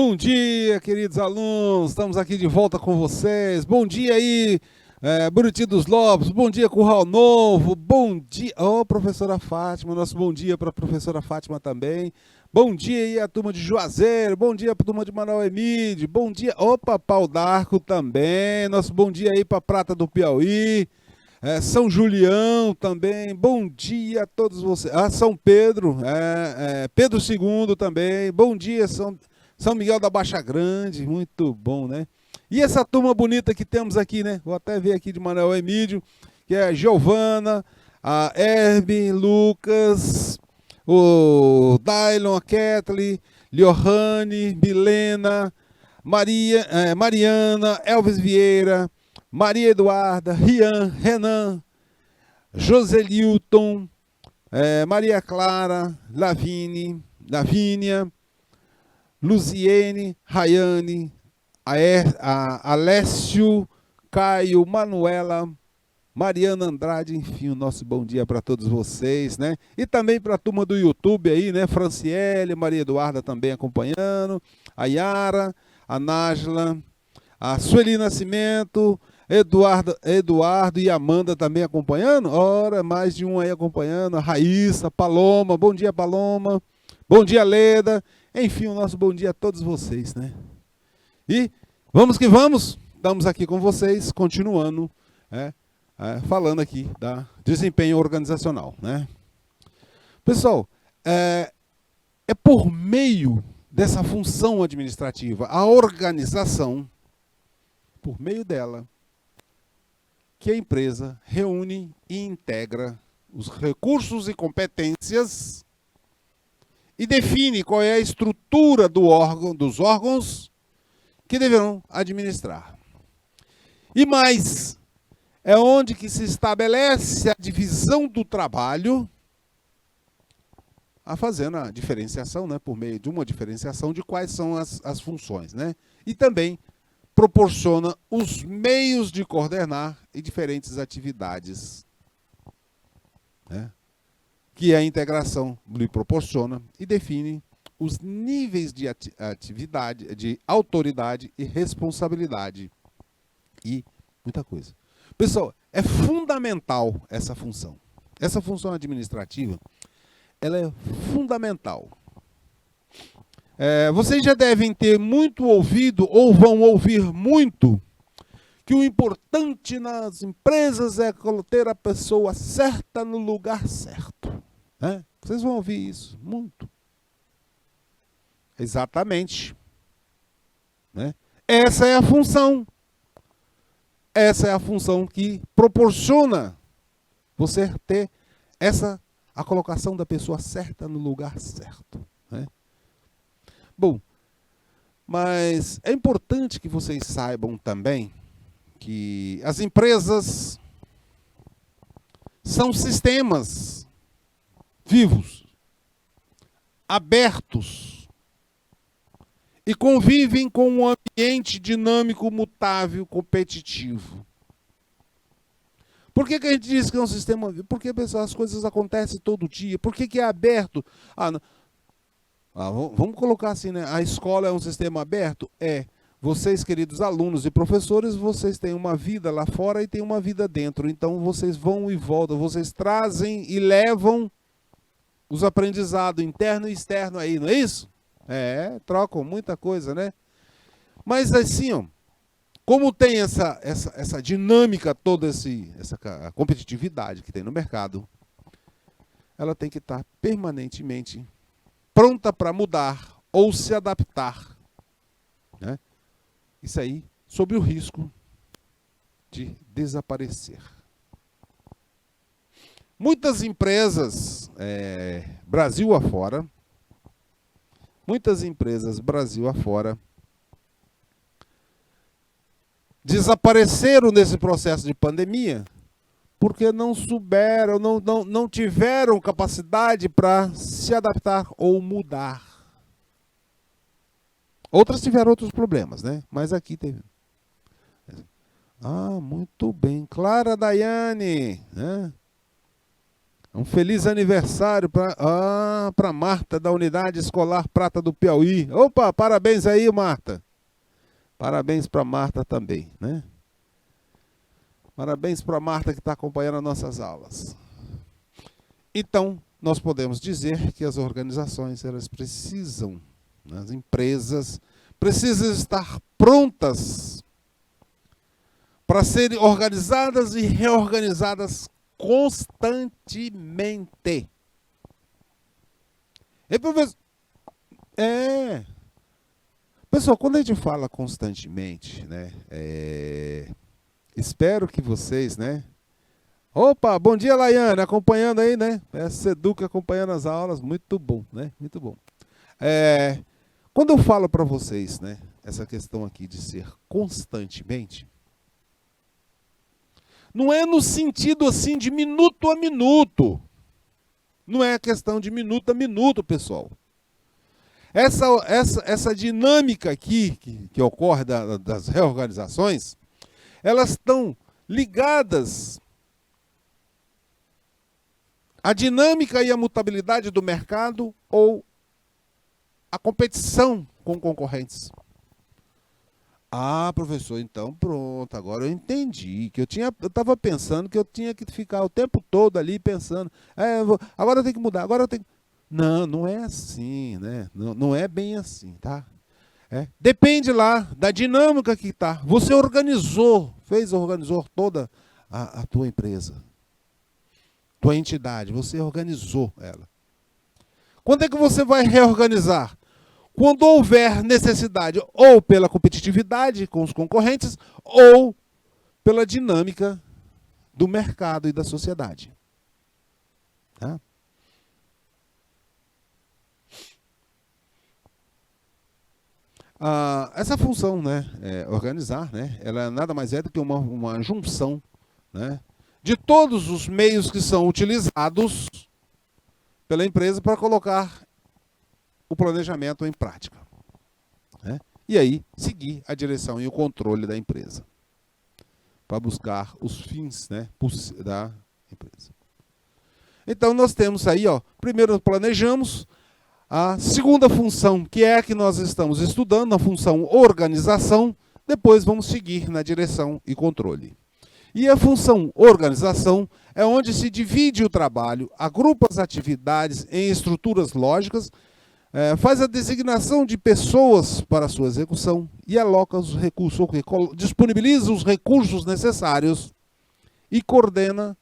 Bom dia, queridos alunos, estamos aqui de volta com vocês. Bom dia aí, Buriti dos Lobos, bom dia, Curral Novo, bom dia, professora Fátima, nosso bom dia para a professora Fátima também. Bom dia aí a turma de Juazeiro, bom dia para a turma de Manoel Emílio, bom dia, Pau d'Arco também, nosso bom dia aí para Prata do Piauí. São Julião também, bom dia a todos vocês. São Pedro, Pedro II também, bom dia, São Miguel da Baixa Grande, muito bom, né? E essa turma bonita que temos aqui, né? Vou até ver aqui de Manoel Emílio, que é a Giovana, a Herbe, Lucas, o Dailon, a Kathleen, Liohane, Milena, Mariana, Elvis Vieira, Maria Eduarda, Rian, Renan, Joselilton, Maria Clara, Lavínia, Luziene, Rayane, Alessio, Caio, Manuela, Mariana Andrade, enfim, o nosso bom dia para todos vocês, né? E também para a turma do YouTube aí, né? Franciele, Maria Eduarda também acompanhando, a Yara, a Nájila, a Sueli Nascimento, Eduardo e Amanda também acompanhando. Ora, mais de um aí acompanhando, a Raíssa, Paloma, bom dia Paloma, bom dia Leda, enfim, o nosso bom dia a todos vocês, né? E vamos que vamos, estamos aqui com vocês, continuando, falando aqui da desempenho organizacional, né? Pessoal, é por meio dessa função administrativa, a organização, por meio dela, que a empresa reúne e integra os recursos e competências e define qual é a estrutura dos órgãos que deverão administrar. E mais, é onde que se estabelece a divisão do trabalho, fazendo a diferenciação, né, por meio de uma diferenciação de quais são as funções, né? E também proporciona os meios de coordenar e diferentes atividades, né, que a integração lhe proporciona e define os níveis de atividade, de autoridade e responsabilidade e muita coisa. Pessoal, é fundamental essa função. Essa função administrativa, ela é fundamental. Vocês já devem ter muito ouvido, ou vão ouvir muito, que o importante nas empresas é ter a pessoa certa no lugar certo. Né? Vocês vão ouvir isso muito. Exatamente. Né? Essa é a função. Essa é a função que proporciona você ter a colocação da pessoa certa no lugar certo. Né? Bom, mas é importante que vocês saibam também que as empresas são sistemas vivos, abertos, e convivem com um ambiente dinâmico, mutável, competitivo. Por que a gente diz que é um sistema vivo? Porque, pessoal, as coisas acontecem todo dia. Por que é aberto? Vamos colocar assim, né? A escola é um sistema aberto? Vocês, queridos alunos e professores, vocês têm uma vida lá fora e têm uma vida dentro. Então, vocês vão e voltam. Vocês trazem e levam os aprendizados interno e externo aí, não é isso? Trocam muita coisa, né? Mas assim, como tem essa dinâmica toda, essa competitividade que tem no mercado, ela tem que estar permanentemente pronta para mudar ou se adaptar. Né? Isso aí, sob o risco de desaparecer. Muitas empresas, Brasil afora, desapareceram nesse processo de pandemia porque não souberam, não tiveram capacidade para se adaptar ou mudar. Outras tiveram outros problemas, né? Mas aqui teve. Muito bem. Clara Daiane, né? Um feliz aniversário para Marta, da Unidade Escolar Prata do Piauí. Opa, parabéns aí, Marta. Parabéns para Marta também, né? Parabéns para Marta que está acompanhando as nossas aulas. Então, nós podemos dizer que as organizações, elas precisam, as empresas, precisam estar prontas para serem organizadas e reorganizadas constantemente. E, professor, pessoal, quando a gente fala constantemente, né, espero que vocês, né? Opa, bom dia, Laiane, acompanhando aí, né? Seduc acompanhando as aulas, muito bom, né? Muito bom. Quando eu falo para vocês, né, essa questão aqui de ser constantemente, não é no sentido assim de minuto a minuto. Não é questão de minuto a minuto, pessoal. Essa dinâmica aqui que ocorre das reorganizações, elas estão ligadas à dinâmica e à mutabilidade do mercado ou à competição com concorrentes. Ah, professor, então pronto, agora eu entendi. Que eu estava pensando que eu tinha que ficar o tempo todo ali pensando, agora eu tenho que mudar, agora eu tenho. Não, não é assim, né? Não, não é bem assim, tá? Depende lá da dinâmica que está. Você organizou toda a tua empresa, tua entidade, você organizou ela. Quando é que você vai reorganizar? Quando houver necessidade, ou pela competitividade com os concorrentes, ou pela dinâmica do mercado e da sociedade. Tá? Essa função, né, organizar, né, ela nada mais é do que uma junção, né, de todos os meios que são utilizados pela empresa para colocar o planejamento em prática. Né? E aí, seguir a direção e o controle da empresa, para buscar os fins, né, da empresa. Então, nós temos aí, primeiro planejamos, a segunda função, que é a que nós estamos estudando, a função organização, depois vamos seguir na direção e controle. E a função organização é onde se divide o trabalho, agrupa as atividades em estruturas lógicas, faz a designação de pessoas para a sua execução e aloca os recursos, disponibiliza os recursos necessários e coordena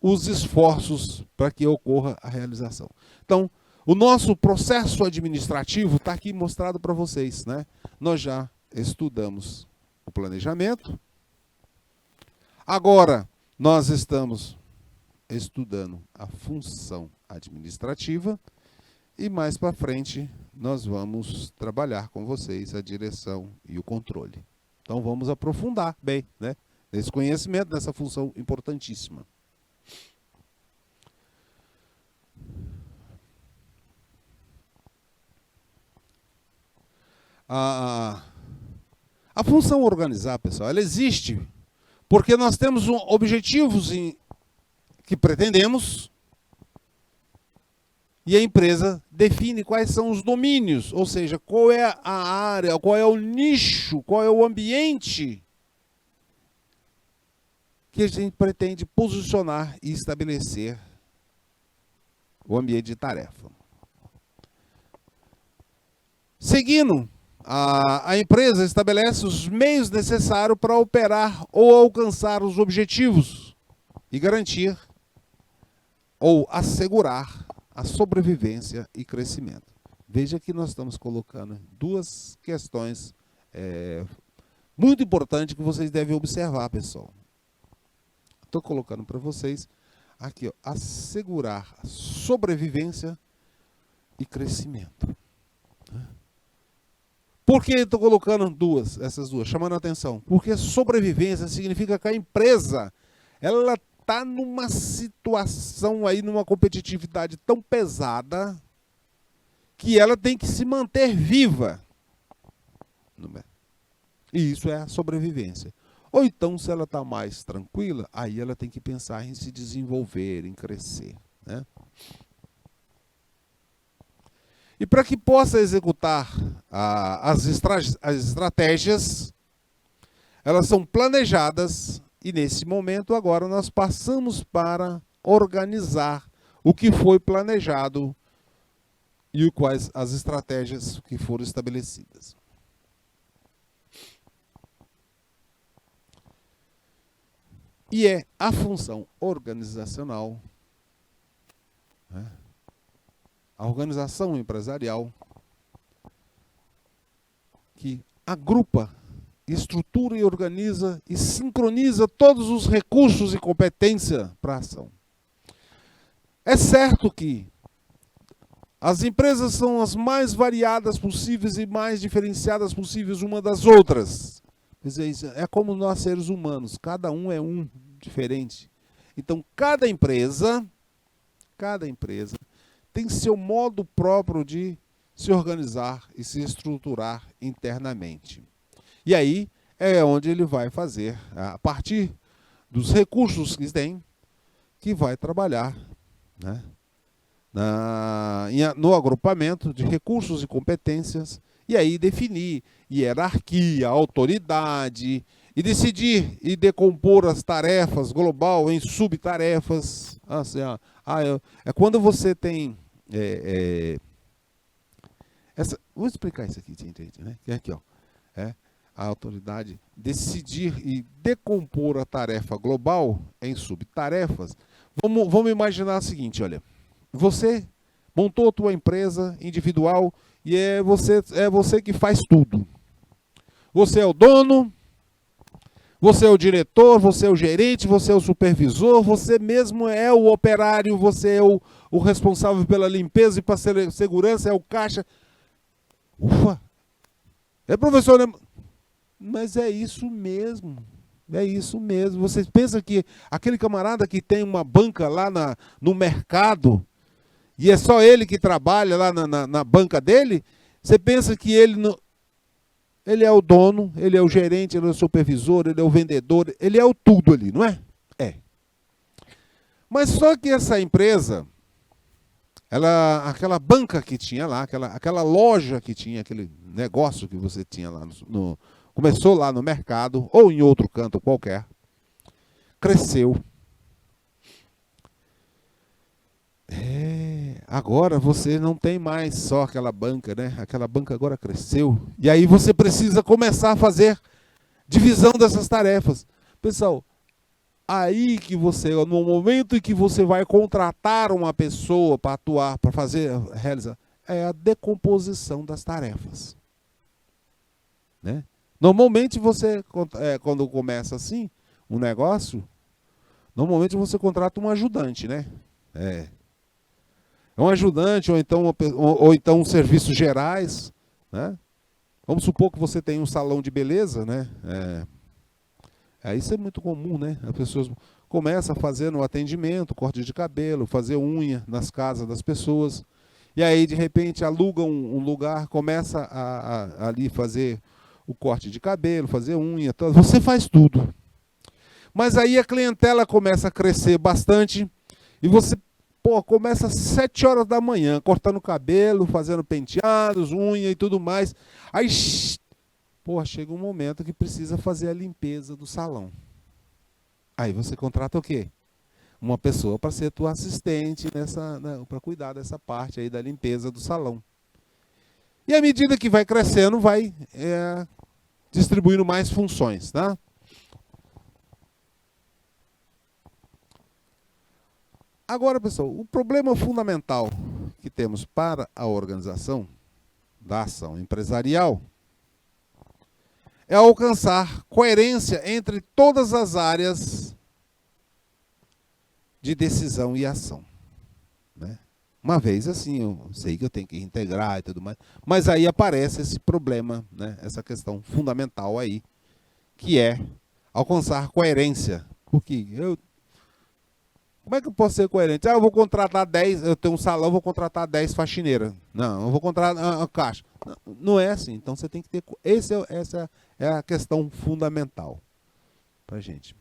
os esforços para que ocorra a realização. Então, o nosso processo administrativo está aqui mostrado para vocês, né? Nós já estudamos o planejamento. Agora, nós estamos estudando a função administrativa. E mais para frente, nós vamos trabalhar com vocês a direção e o controle. Então, vamos aprofundar bem, né, nesse conhecimento, dessa função importantíssima. A função organizar, pessoal, ela existe porque nós temos objetivos que pretendemos e a empresa define quais são os domínios, ou seja, qual é a área, qual é o nicho, qual é o ambiente que a gente pretende posicionar e estabelecer o ambiente de tarefa. Seguindo, a empresa estabelece os meios necessários para operar ou alcançar os objetivos e garantir ou assegurar a sobrevivência e crescimento. Veja que nós estamos colocando duas questões muito importantes que vocês devem observar, pessoal. Estou colocando para vocês aqui, assegurar a sobrevivência e crescimento. Por que estou colocando essas duas, chamando a atenção? Porque sobrevivência significa que a empresa, ela está numa situação aí, numa competitividade tão pesada, que ela tem que se manter viva. E isso é a sobrevivência. Ou então, se ela está mais tranquila, aí ela tem que pensar em se desenvolver, em crescer. né? E para que possa executar as estratégias, elas são planejadas e nesse momento agora nós passamos para organizar o que foi planejado e quais as estratégias que foram estabelecidas. E é a função organizacional, né? A organização empresarial que agrupa, estrutura e organiza e sincroniza todos os recursos e competência para a ação. É certo que as empresas são as mais variadas possíveis e mais diferenciadas possíveis uma das outras. É como nós seres humanos, cada um é um diferente. Então, cada empresa tem seu modo próprio de se organizar e se estruturar internamente. E aí é onde ele vai fazer, a partir dos recursos que tem, que vai trabalhar, né, no agrupamento de recursos e competências, e aí definir hierarquia, autoridade, e decidir e decompor as tarefas global em subtarefas. Assim, é quando você tem... vou explicar isso aqui, gente, né? Aqui, ó, a autoridade decidir e decompor a tarefa global em subtarefas. Vamos imaginar o seguinte, olha, você montou a tua empresa individual e é você que faz tudo. Você é o dono, você é o diretor, você é o gerente, você é o supervisor, você mesmo é o operário, você é o responsável pela limpeza e pela segurança, é o caixa. Ufa! Professor, né? Mas é isso mesmo. É isso mesmo. Você pensa que aquele camarada que tem uma banca lá no mercado, e é só ele que trabalha lá na banca dele, você pensa que ele é o dono, ele é o gerente, ele é o supervisor, ele é o vendedor, ele é o tudo ali, não é? É. Mas só que essa empresa, aquela banca que tinha lá, aquela loja que tinha, aquele negócio que você tinha lá, começou lá no mercado, ou em outro canto qualquer, cresceu. Agora você não tem mais só aquela banca, né? Aquela banca agora cresceu. E aí você precisa começar a fazer divisão dessas tarefas. Pessoal, aí que no momento em que você vai contratar uma pessoa para atuar, para realizar, é a decomposição das tarefas. Né? Normalmente você, quando começa assim, um negócio, normalmente você contrata um ajudante, né? Um ajudante, ou então serviços gerais, né? Vamos supor que você tem um salão de beleza, né? Isso é muito comum, né? As pessoas começam a fazer no atendimento, corte de cabelo, fazer unha nas casas das pessoas. E aí, de repente, alugam um lugar, começa a ali fazer o corte de cabelo, fazer unha, você faz tudo. Mas aí a clientela começa a crescer bastante e você começa às 7 horas da manhã, cortando cabelo, fazendo penteados, unha e tudo mais. Aí, chega um momento que precisa fazer a limpeza do salão. Aí você contrata o quê? Uma pessoa para ser tua assistente para cuidar dessa parte aí da limpeza do salão. E à medida que vai crescendo, vai distribuindo mais funções, tá? Agora, pessoal, o problema fundamental que temos para a organização da ação empresarial é alcançar coerência entre todas as áreas de decisão e ação. Né? Uma vez assim, eu sei que eu tenho que integrar e tudo mais, mas aí aparece esse problema, né? Essa questão fundamental aí, que é alcançar coerência. Porque como é que eu posso ser coerente? Eu vou contratar 10, eu tenho um salão, vou contratar 10 faxineiras. Não, eu vou contratar a caixa. Não é assim. Então você tem que ter... Essa é a questão fundamental para a gente.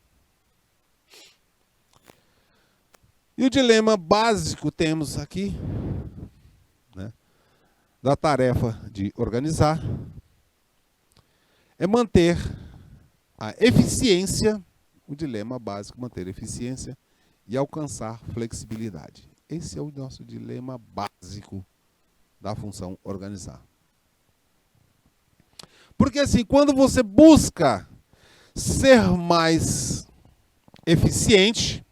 E o dilema básico temos aqui, né, da tarefa de organizar, é manter a eficiência, o dilema básico, manter a eficiência e alcançar flexibilidade. Esse é o nosso dilema básico da função organizar. Porque assim, quando você busca ser mais eficiente,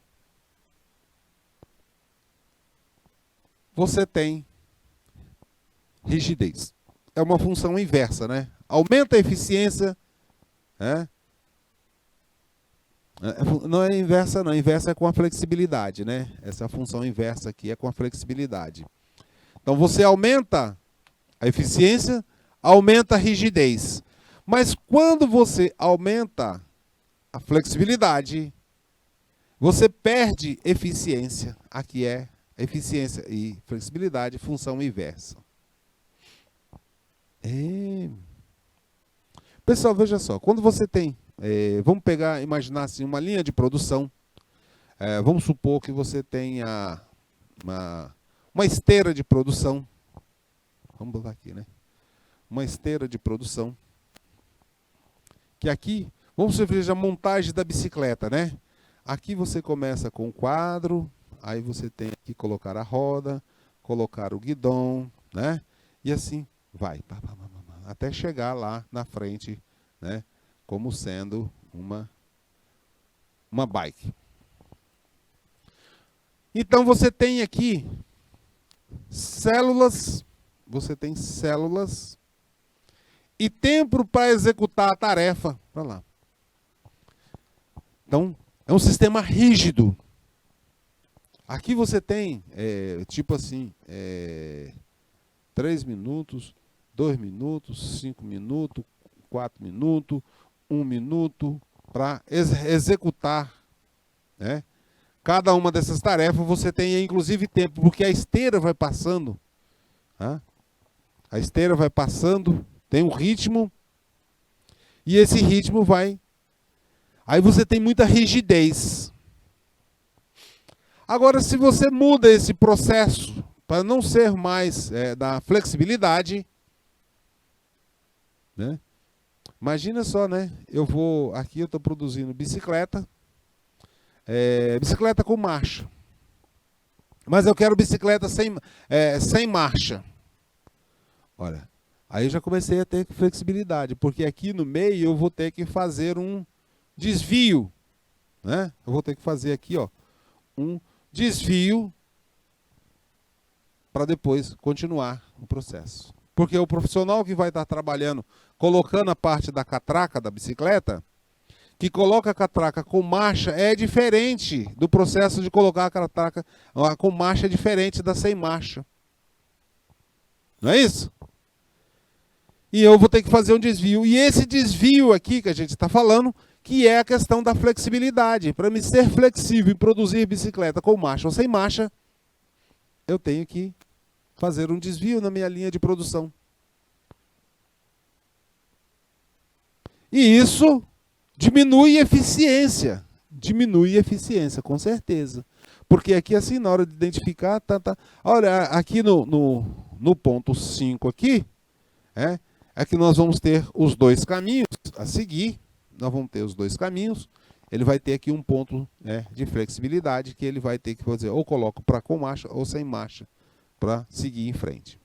você tem rigidez. É uma função inversa, né? Aumenta a eficiência, né? Não é inversa, não. Inversa é com a flexibilidade, né? Essa função inversa aqui é com a flexibilidade. Então você aumenta a eficiência, aumenta a rigidez. Mas quando você aumenta a flexibilidade, você perde eficiência. Aqui é eficiência e flexibilidade, função inversa. Pessoal, veja só, quando você tem, vamos pegar, imaginar assim, uma linha de produção, vamos supor que você tenha uma esteira de produção, vamos botar aqui, né? Uma esteira de produção, que aqui, vamos ver a montagem da bicicleta, né? Aqui você começa com o quadro, aí você tem que colocar a roda, colocar o guidão, né? E assim vai, até chegar lá na frente, né? Como sendo uma bike. Então você tem aqui células, e tempo para executar a tarefa. Para lá. Então, é um sistema rígido. Aqui você tem, tipo assim, 3 minutos, 2 minutos, 5 minutos, 4 minutos, 1 minuto para executar, né? Cada uma dessas tarefas você tem inclusive tempo, porque a esteira vai passando. Tá? A esteira vai passando, tem um ritmo, e esse ritmo vai... Aí você tem muita rigidez. Agora, se você muda esse processo para não ser mais da flexibilidade, né? Imagina só, né? Aqui eu estou produzindo bicicleta, bicicleta com marcha. Mas eu quero bicicleta sem marcha. Olha, aí eu já comecei a ter flexibilidade, porque aqui no meio eu vou ter que fazer um desvio, né? Eu vou ter que fazer aqui, ó, um desvio para depois continuar o processo. Porque o profissional que vai estar trabalhando, colocando a parte da catraca da bicicleta, que coloca a catraca com marcha, é diferente do processo de colocar a catraca com marcha, é diferente da sem marcha. Não é isso? E eu vou ter que fazer um desvio. E esse desvio aqui que a gente está falando, que é a questão da flexibilidade. Para me ser flexível e produzir bicicleta com marcha ou sem marcha, eu tenho que fazer um desvio na minha linha de produção. E isso diminui eficiência. Diminui eficiência, com certeza. Porque aqui, assim, na hora de identificar... Olha, aqui no ponto 5 aqui, é que nós vamos ter os dois caminhos a seguir. Nós vamos ter os dois caminhos. Ele vai ter aqui um ponto, né, de flexibilidade que ele vai ter que fazer, ou coloco para com marcha ou sem marcha, para seguir em frente.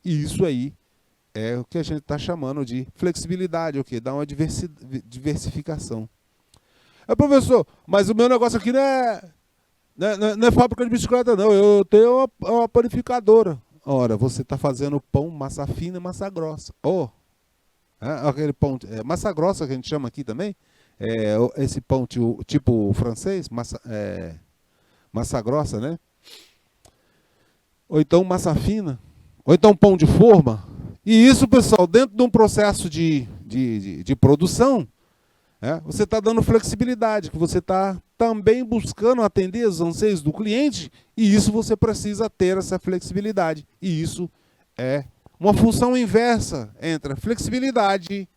E isso aí é o que a gente está chamando de flexibilidade, o que dá uma diversificação. Professor, mas o meu negócio aqui não é fábrica de bicicleta, não. Eu tenho uma panificadora. Ora, você está fazendo pão, massa fina e massa grossa. Aquele pão, massa grossa que a gente chama aqui também, esse pão tipo francês, massa grossa, né? Ou então massa fina, ou então pão de forma. E isso, pessoal, dentro de um processo de produção, você está dando flexibilidade, que você está também buscando atender os anseios do cliente, e isso você precisa ter essa flexibilidade. E isso é uma função inversa entre a flexibilidade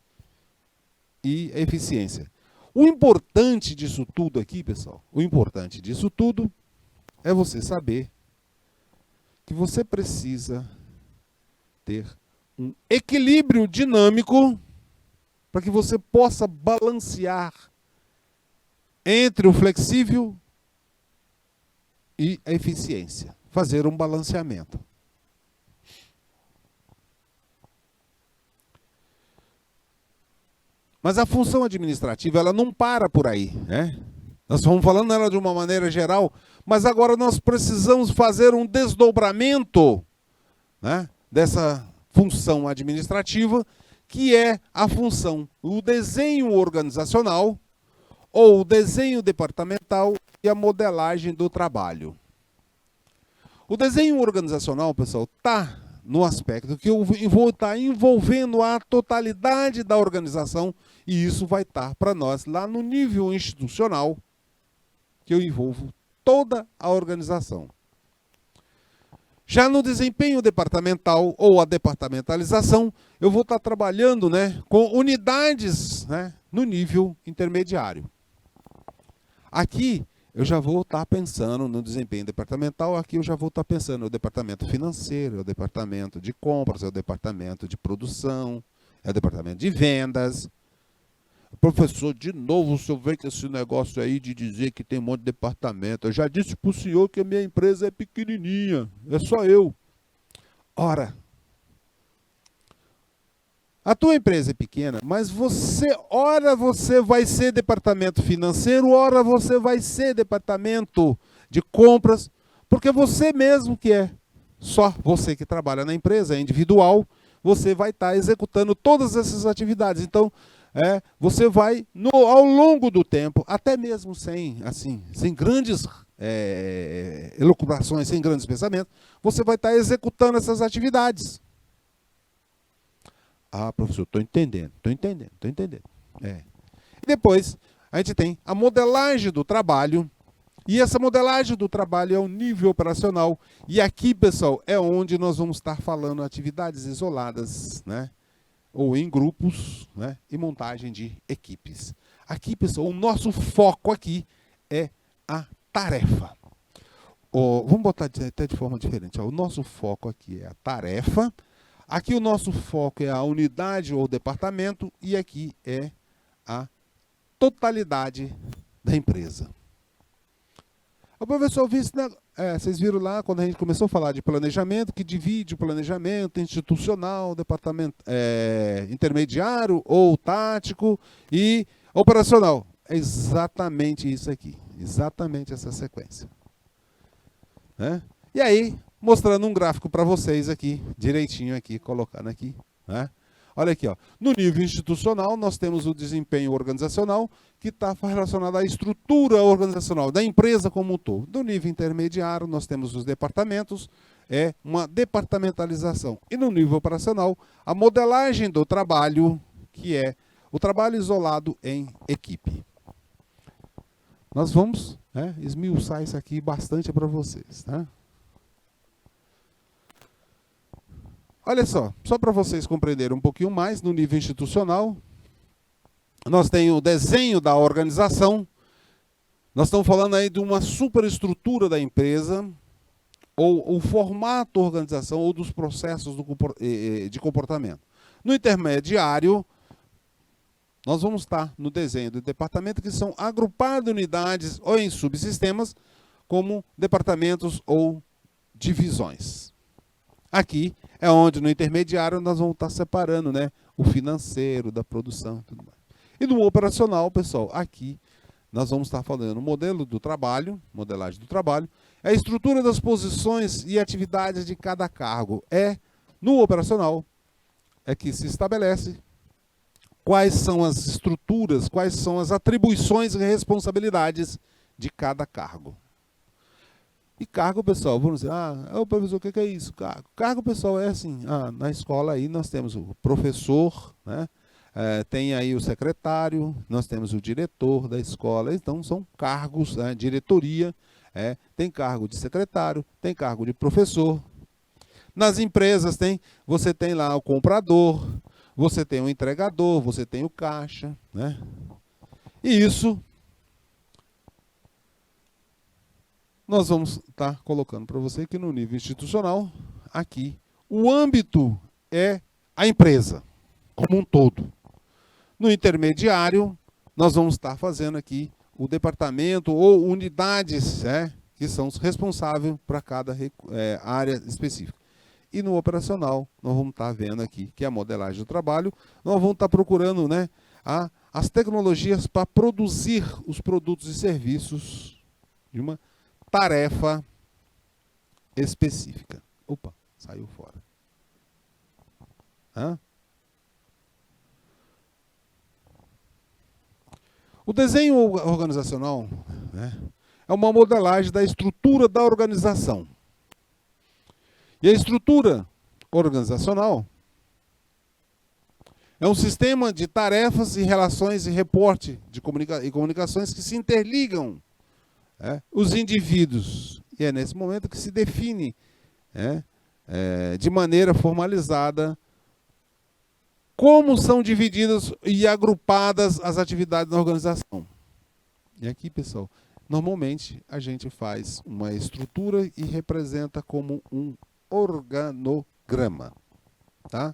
e a eficiência. O importante disso tudo aqui, pessoal, o importante disso tudo é você saber que você precisa ter um equilíbrio dinâmico para que você possa balancear entre o flexível e a eficiência. Fazer um balanceamento. Mas a função administrativa, ela não para por aí, né? Nós estamos falando ela de uma maneira geral, mas agora nós precisamos fazer um desdobramento, né, dessa função administrativa, que é a função, o desenho organizacional, ou o desenho departamental e a modelagem do trabalho. O desenho organizacional, pessoal, está no aspecto que eu vou estar envolvendo a totalidade da organização, e isso vai estar para nós lá no nível institucional, que eu envolvo toda a organização. Já no desempenho departamental ou a departamentalização, eu vou estar trabalhando, né, com unidades, né, no nível intermediário. Aqui eu já vou estar pensando no desempenho departamental, aqui eu já vou estar pensando no departamento financeiro, é o departamento de compras, é o departamento de produção, é o departamento de vendas. Professor, de novo o senhor vem com esse negócio aí de dizer que tem um monte de departamento. Eu já disse para o senhor que a minha empresa é pequenininha, é só eu. Ora, a tua empresa é pequena, mas ora você vai ser departamento financeiro, ora você vai ser departamento de compras, porque você mesmo que é só você que trabalha na empresa, é individual, você vai estar executando todas essas atividades. Então, você vai, ao longo do tempo, até mesmo sem grandes elucubrações, sem grandes pensamentos, você vai estar executando essas atividades. Ah, professor, estou entendendo. E depois, a gente tem a modelagem do trabalho, e essa modelagem do trabalho é o nível operacional, e aqui, pessoal, é onde nós vamos estar falando atividades isoladas, né? Ou em grupos, né, e montagem de equipes. Aqui, pessoal, o nosso foco aqui é a tarefa. Vamos botar até de forma diferente. O nosso foco aqui é a tarefa. Aqui o nosso foco é a unidade ou departamento. E aqui é a totalidade da empresa. O professor vocês viram lá, quando a gente começou a falar de planejamento, que divide o planejamento institucional, departamento intermediário ou tático e operacional. É exatamente isso aqui, exatamente essa sequência. Né? E aí, mostrando um gráfico para vocês aqui, direitinho aqui, colocando aqui, né? Olha aqui, ó. No nível institucional, nós temos o desempenho organizacional, que está relacionado à estrutura organizacional da empresa como um todo. No nível intermediário, nós temos os departamentos, é uma departamentalização. E no nível operacional, a modelagem do trabalho, que é o trabalho isolado em equipe. Nós vamos esmiuçar isso aqui bastante para vocês, tá? Olha só para vocês compreenderem um pouquinho mais, no nível institucional, nós temos o desenho da organização, nós estamos falando aí de uma superestrutura da empresa, ou o formato da organização, ou dos processos de comportamento. No intermediário, nós vamos estar no desenho do departamento, que são agrupadas unidades ou em subsistemas, como departamentos ou divisões. Aqui é onde, no intermediário, nós vamos estar separando, né, o financeiro da produção e tudo mais. E no operacional, pessoal, aqui nós vamos estar falando o modelo do trabalho, modelagem do trabalho, a estrutura das posições e atividades de cada cargo. No operacional, é que se estabelece quais são as estruturas, quais são as atribuições e responsabilidades de cada cargo. E cargo, pessoal, vamos dizer, professor, o que é isso? Cargo. Cargo, pessoal, é assim, na escola aí nós temos o professor, né? Tem aí o secretário, nós temos o diretor da escola, então são cargos, né? Diretoria, tem cargo de secretário, tem cargo de professor. Nas empresas você tem lá o comprador, você tem o entregador, você tem o caixa, né? E isso nós vamos estar colocando para você que no nível institucional, aqui, o âmbito é a empresa como um todo. No intermediário, nós vamos estar fazendo aqui o departamento ou unidades que são os responsáveis para cada área específica. E no operacional, nós vamos estar vendo aqui que é a modelagem do trabalho, nós vamos estar procurando as tecnologias para produzir os produtos e serviços de uma tarefa específica. Opa, saiu fora. O desenho organizacional é uma modelagem da estrutura da organização. E a estrutura organizacional é um sistema de tarefas e relações e reporte de comunicações que se interligam os indivíduos. E é nesse momento que se define de maneira formalizada como são divididas e agrupadas as atividades na organização. E aqui, pessoal, normalmente a gente faz uma estrutura e representa como um organograma. Tá?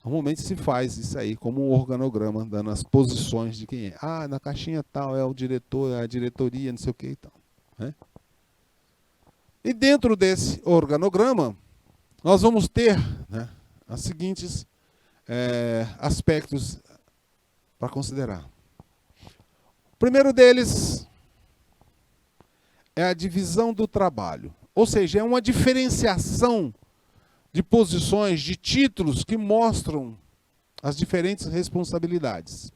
Normalmente se faz isso aí como um organograma, dando as posições de quem é. Ah, na caixinha tal é o diretor, a diretoria, não sei o que e tal. E dentro desse organograma, nós vamos ter as seguintes aspectos para considerar. O primeiro deles é a divisão do trabalho. Ou seja, é uma diferenciação de posições, de títulos que mostram as diferentes responsabilidades.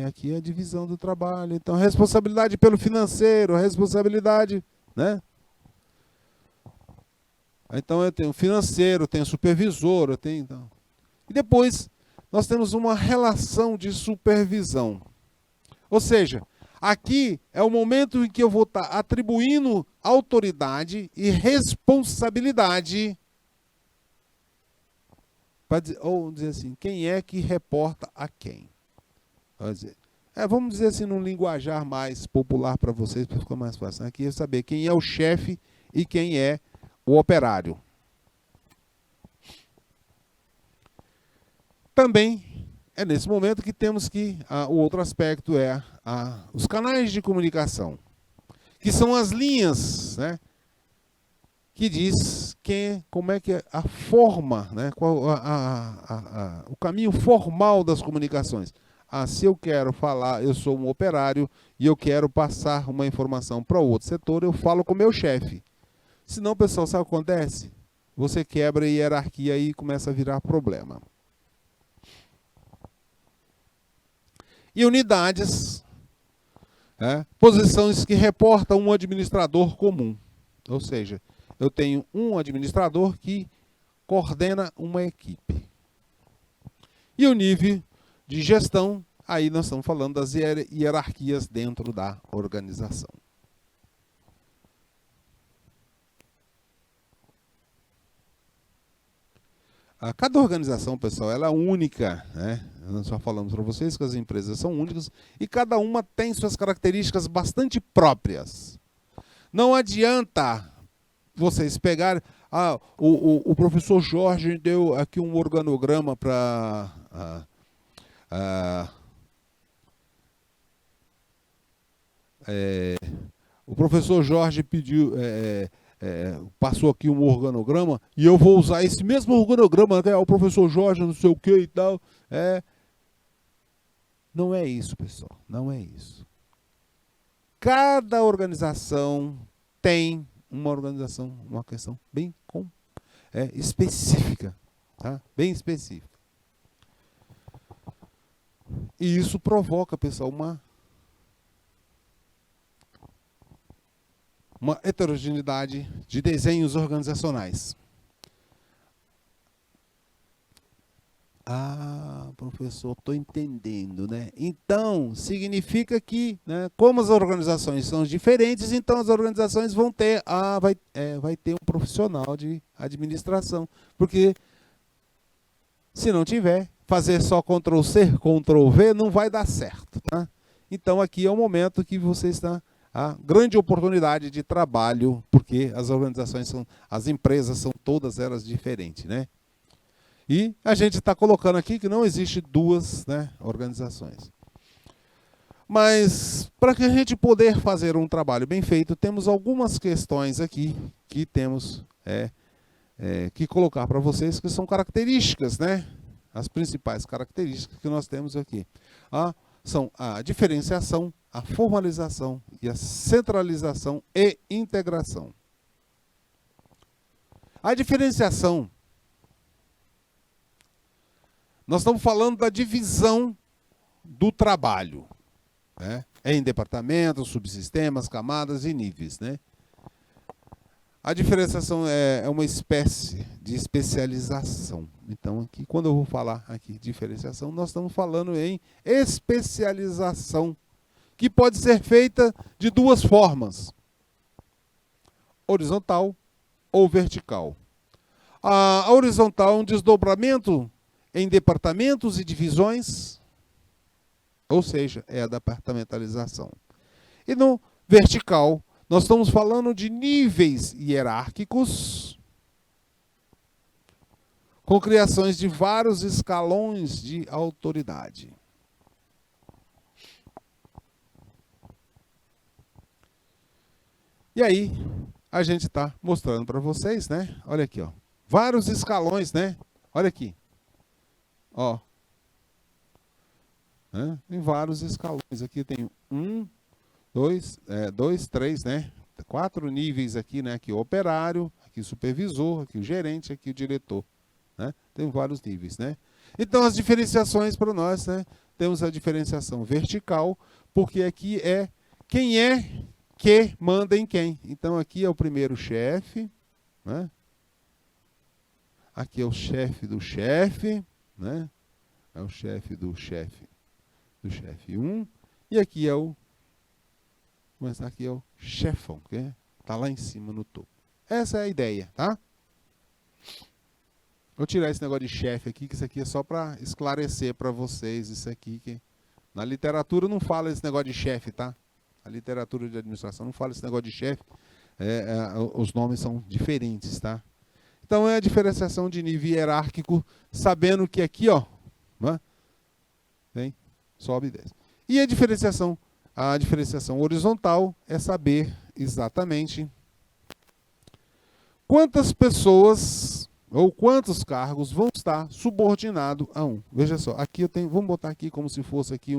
Aqui é a divisão do trabalho. Então, responsabilidade pelo financeiro, responsabilidade, Então, eu tenho o financeiro, eu tenho o supervisor, eu tenho... Então. E depois, nós temos uma relação de supervisão. Ou seja, aqui é o momento em que eu vou estar atribuindo autoridade e responsabilidade, ou dizer assim, quem é que reporta a quem. Vamos dizer assim, num linguajar mais popular para vocês, para ficar mais fácil. Aqui é saber quem é o chefe e quem é o operário. Também é nesse momento que temos que... o outro aspecto é os canais de comunicação, que são as linhas, que diz como é que é a forma, qual o caminho formal das comunicações. Se eu quero falar, eu sou um operário e eu quero passar uma informação para o outro setor, eu falo com o meu chefe. Senão, pessoal, sabe o que acontece? Você quebra a hierarquia e começa a virar problema. E unidades, posições que reportam um administrador comum. Ou seja, eu tenho um administrador que coordena uma equipe. E o nível de gestão, aí nós estamos falando das hierarquias dentro da organização. Cada organização, pessoal, ela é única, Nós já falamos para vocês que as empresas são únicas e cada uma tem suas características bastante próprias. Não adianta vocês pegarem... o professor Jorge deu aqui um organograma para... o professor Jorge pediu... passou aqui um organograma e eu vou usar esse mesmo organograma, que é o professor Jorge, não sei o que e tal. Não é isso, pessoal. Não é isso. Cada organização tem uma questão bem específica. Tá? Bem específica. E isso provoca, pessoal, uma heterogeneidade de desenhos organizacionais. Professor, estou entendendo, Então, significa que, como as organizações são diferentes, então as organizações vão ter, vai ter um profissional de administração. Porque, se não tiver, fazer só Ctrl+C, Ctrl+V não vai dar certo, tá? Então aqui é o momento que você está a grande oportunidade de trabalho, porque as organizações são, as empresas são todas elas diferentes, né? E a gente está colocando aqui que não existe duas, né, organizações. Mas para que a gente poder fazer um trabalho bem feito, temos algumas questões aqui que temos que colocar para vocês, que são características, né? As principais características que nós temos aqui. São a diferenciação, a formalização e a centralização e integração. A diferenciação, nós estamos falando da divisão do trabalho, né? Em departamentos, subsistemas, camadas e níveis, né? A diferenciação é uma espécie de especialização. Então, aqui, quando eu vou falar aqui de diferenciação, nós estamos falando em especialização, que pode ser feita de duas formas: horizontal ou vertical. A horizontal é um desdobramento em departamentos e divisões, ou seja, é a departamentalização. E no vertical, nós estamos falando de níveis hierárquicos, com criações de vários escalões de autoridade. E aí, a gente está mostrando para vocês, né? Olha aqui, ó. Vários escalões, né? Olha aqui. Ó. Tem vários escalões. Aqui tem 1, 2, 3, né? 4 níveis aqui, né? Aqui o operário, aqui o supervisor, aqui o gerente, aqui o diretor, né? Tem vários níveis, né? Então as diferenciações para nós, né? Temos a diferenciação vertical, porque aqui é quem é que manda em quem. Então aqui é o primeiro chefe, né? Aqui é o chefe do chefe, né? É o chefe do chefe 1, e aqui é o aqui é o chefão, que está lá em cima no topo. Essa é a ideia, tá? Vou tirar esse negócio de chefe aqui, que isso aqui é só para esclarecer para vocês isso aqui, que na literatura não fala esse negócio de chefe, tá? A literatura de administração não fala esse negócio de chefe, os nomes são diferentes, tá? Então é a diferenciação de nível hierárquico, sabendo que aqui, ó, né, vem, sobe e desce. E a diferenciação horizontal é saber exatamente quantas pessoas ou quantos cargos vão estar subordinados a um. Veja só, aqui eu tenho, vamos botar aqui como se fosse aqui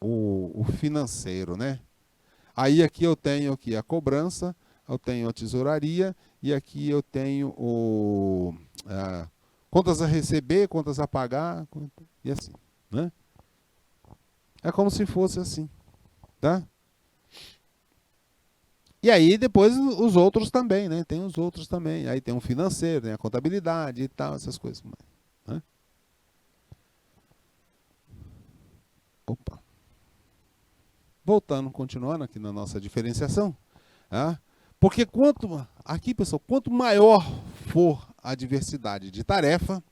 o financeiro, né? Aí aqui eu tenho aqui a cobrança, eu tenho a tesouraria e aqui eu tenho contas a receber, contas a pagar e assim, né? É como se fosse assim, tá? E aí depois os outros também, né? Tem os outros também. Aí tem um financeiro, tem a contabilidade e tal, essas coisas. Né? Opa. Voltando, continuando aqui na nossa diferenciação. Tá? Porque aqui, pessoal, quanto maior for a diversidade de tarefa,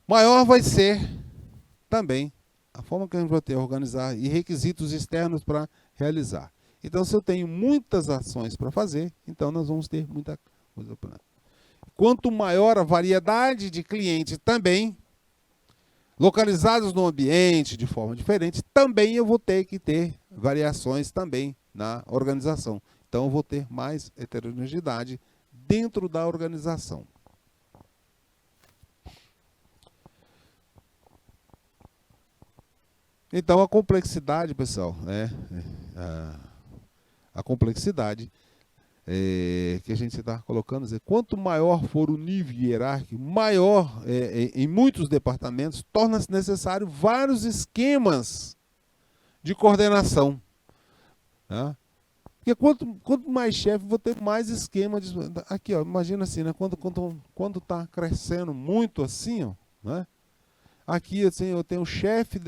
maior vai ser também a forma que a gente vai ter a organizar e requisitos externos para realizar. Então, se eu tenho muitas ações para fazer, então nós vamos ter muita coisa para. Quanto maior a variedade de clientes também, localizados no ambiente de forma diferente, também eu vou ter que ter variações também na organização. Então, eu vou ter mais heterogeneidade dentro da organização. Então, a complexidade, pessoal, né? A complexidade que a gente está colocando, quanto maior for o nível hierárquico, maior em muitos departamentos, torna-se necessário vários esquemas de coordenação. Tá? Porque quanto mais chefe, vou ter mais esquema de. Aqui, ó, imagina assim, né? Quando está crescendo muito assim, ó, né? Aqui assim, eu tenho o chefe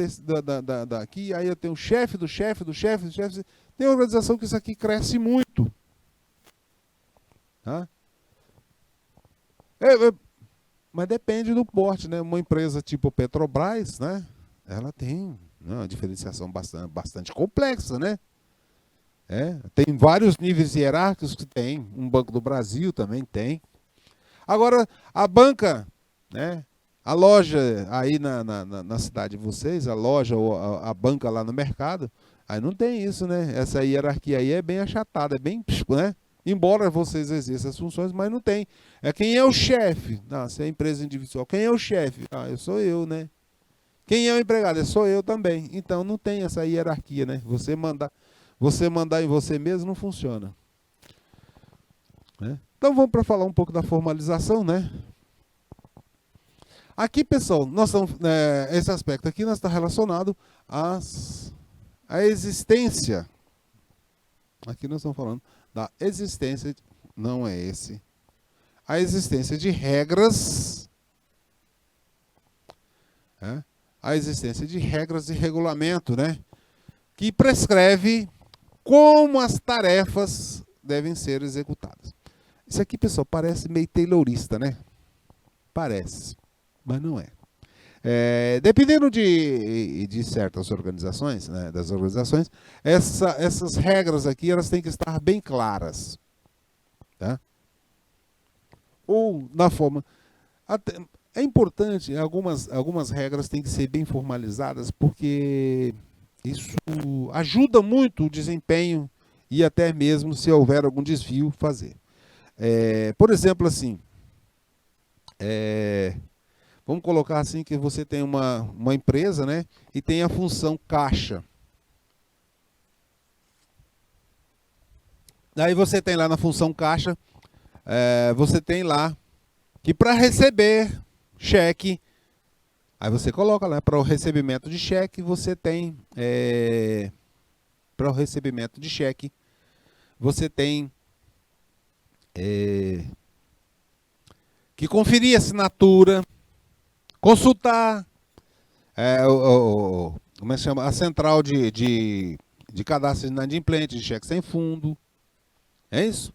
daqui, aí eu tenho o chefe do chefe do chefe do chefe. Tem uma organização que isso aqui cresce muito. Tá? Mas depende do porte, né? Uma empresa tipo Petrobras, né? Ela tem Né? Uma diferenciação bastante complexa, né? Tem vários níveis hierárquicos que tem. Um Banco do Brasil também tem. Agora, a banca, né? A loja aí na cidade de vocês, a loja ou a banca lá no mercado, aí não tem isso, né? Essa hierarquia aí é bem achatada, é bem, né? Embora vocês exerçam as funções, mas não tem. Quem é o chefe? Ah, se é empresa individual, quem é o chefe? Ah, eu sou eu, né? Quem é o empregado? Sou eu também. Então não tem essa hierarquia, né? Você mandar em você mesmo não funciona. Né? Então vamos para falar um pouco da formalização, né? Aqui, pessoal, esse aspecto aqui nós está relacionado à existência. Aqui nós estamos falando da existência, não é esse, a existência de regras, a existência de regras de regulamento, né? Que prescreve como as tarefas devem ser executadas. Isso aqui, pessoal, parece meio taylorista, né? Parece, mas não é. Dependendo de certas organizações, né, das organizações, essas regras aqui elas têm que estar bem claras. Tá? Ou na forma... É importante, algumas regras têm que ser bem formalizadas, porque isso ajuda muito o desempenho e até mesmo, se houver algum desvio, fazer. Por exemplo, assim, vamos colocar assim que você tem uma empresa, né, e tem a função caixa. Daí você tem lá na função caixa, você tem lá que para receber cheque, aí você coloca lá para o recebimento de cheque, você tem para o recebimento de cheque, você tem que conferir a assinatura, consultar como é que chama? A central de cadastro de inadimplente, de cheque sem fundo. É isso?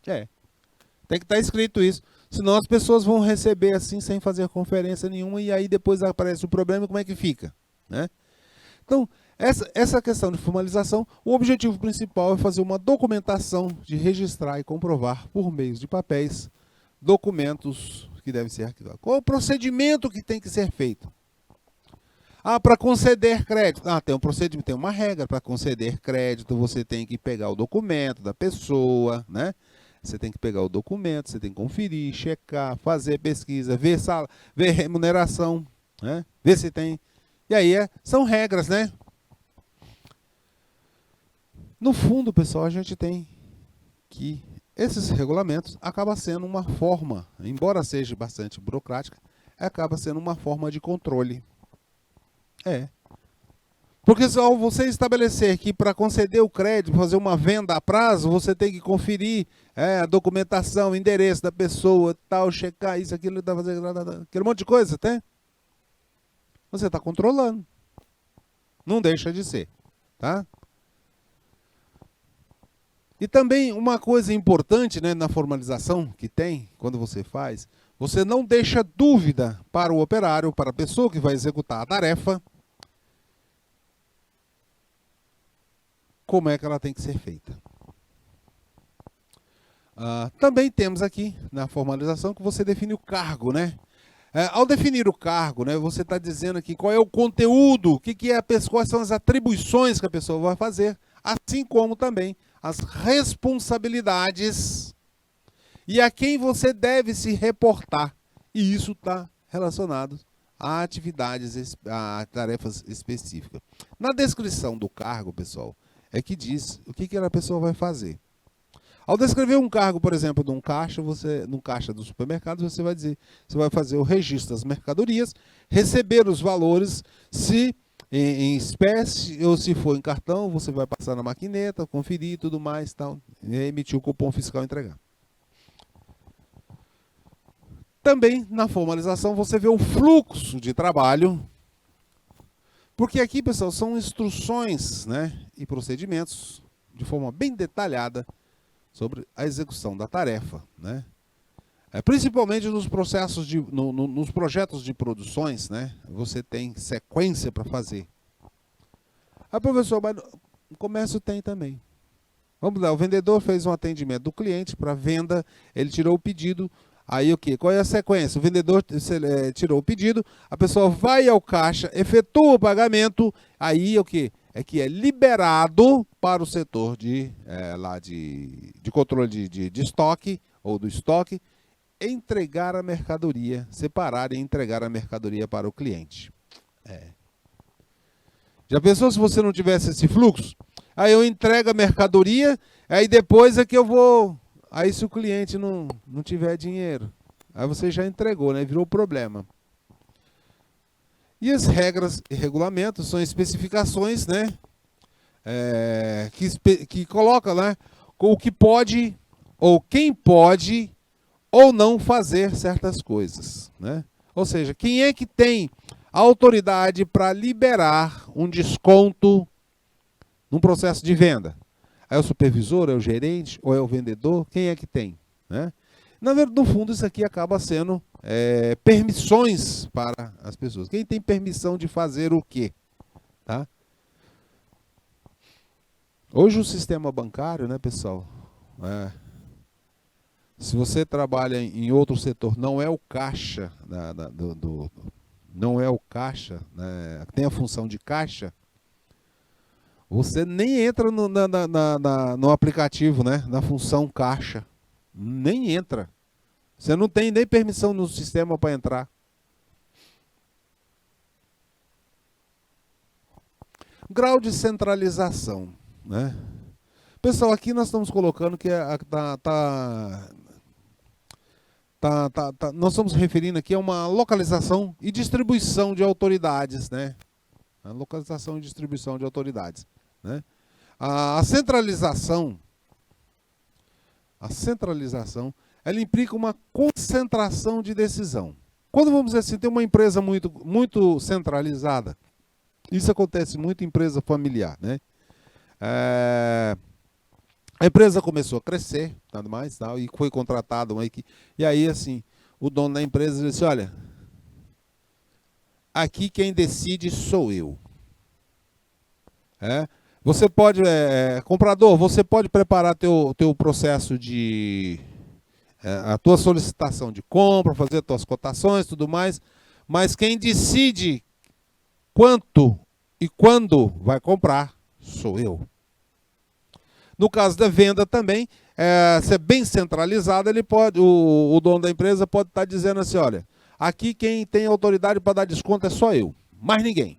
Tem que estar escrito isso. Senão as pessoas vão receber assim sem fazer conferência nenhuma e aí depois aparece o problema e como é que fica? Né? Então, essa questão de formalização, o objetivo principal é fazer uma documentação de registrar e comprovar por meios de papéis documentos que devem ser arquivados. Qual é o procedimento que tem que ser feito? Para conceder crédito. Tem um procedimento, tem uma regra para conceder crédito, você tem que pegar o documento da pessoa, né? Você tem que pegar o documento, você tem que conferir, checar, fazer pesquisa, ver remuneração, né? Ver se tem. E aí são regras, né? No fundo, pessoal, a gente tem que esses regulamentos acabam sendo uma forma, embora seja bastante burocrática, acaba sendo uma forma de controle. Porque só você estabelecer que para conceder o crédito, fazer uma venda a prazo, você tem que conferir a documentação, o endereço da pessoa, tal, checar isso, aquilo, aquele monte de coisa, tem? Você está controlando. Não deixa de ser, tá? E também uma coisa importante, né, na formalização que tem, quando você faz, você não deixa dúvida para o operário, para a pessoa que vai executar a tarefa, como é que ela tem que ser feita. Também temos aqui na formalização que você define o cargo, né? Ao definir o cargo, né, você está dizendo aqui qual é o conteúdo, quais são as atribuições que a pessoa vai fazer, assim como também as responsabilidades e a quem você deve se reportar. E isso está relacionado a atividades, a tarefas específicas. Na descrição do cargo, pessoal, é que diz o que a pessoa vai fazer. Ao descrever um cargo, por exemplo, num caixa do supermercado, você vai dizer, você vai fazer o registro das mercadorias, receber os valores, se em espécie ou se for em cartão, você vai passar na maquineta, conferir e tudo mais, tal, e emitir o cupom fiscal e entregar. Também na formalização você vê o fluxo de trabalho, porque aqui, pessoal, são instruções, né, e procedimentos de forma bem detalhada sobre a execução da tarefa, né? Principalmente nos processos nos projetos de produções, né? Você tem sequência para fazer, Ah, professor, mas o comércio tem também. Vamos lá, o vendedor fez um atendimento do cliente para venda, ele tirou o pedido, aí o quê? Qual é a sequência? O vendedor tirou o pedido, a pessoa vai ao caixa, efetua o pagamento, aí o quê? É que é liberado para o setor de controle de estoque, ou do estoque, entregar a mercadoria, separar e entregar a mercadoria para o cliente. Já pensou se você não tivesse esse fluxo? Aí eu entrego a mercadoria, aí depois é que eu vou... Aí se o cliente não tiver dinheiro, aí você já entregou, né? Virou problema. E as regras e regulamentos são especificações, né? Que coloca, né? O que pode, ou quem pode, ou não fazer certas coisas, né? Ou seja, quem é que tem autoridade para liberar um desconto num processo de venda? É o supervisor, é o gerente ou é o vendedor? Quem é que tem, né? Na verdade, no fundo, isso aqui acaba sendo permissões para as pessoas. Quem tem permissão de fazer o quê? Tá? Hoje o sistema bancário, né, pessoal? Se você trabalha em outro setor, não é o caixa, não é o caixa, né, tem a função de caixa, você nem entra no aplicativo, né, na função caixa. Nem entra. Você não tem nem permissão no sistema para entrar. Grau de centralização, né? Pessoal, aqui nós estamos colocando que nós estamos referindo aqui a uma localização e distribuição de autoridades, né? A localização e distribuição de autoridades, né? A centralização, ela implica uma concentração de decisão. Quando, vamos dizer assim, tem uma empresa muito centralizada, isso acontece muito em empresa familiar, né? A empresa começou a crescer, nada mais, tal, e foi contratada uma equipe. E aí, assim, o dono da empresa disse, olha, aqui quem decide sou eu. Você pode, comprador, você pode preparar teu processo a tua solicitação de compra, fazer tuas cotações, tudo mais, mas quem decide quanto e quando vai comprar sou eu. No caso da venda também, se é bem centralizado, ele pode, o dono da empresa pode estar dizendo assim, olha, aqui quem tem autoridade para dar desconto é só eu, mais ninguém.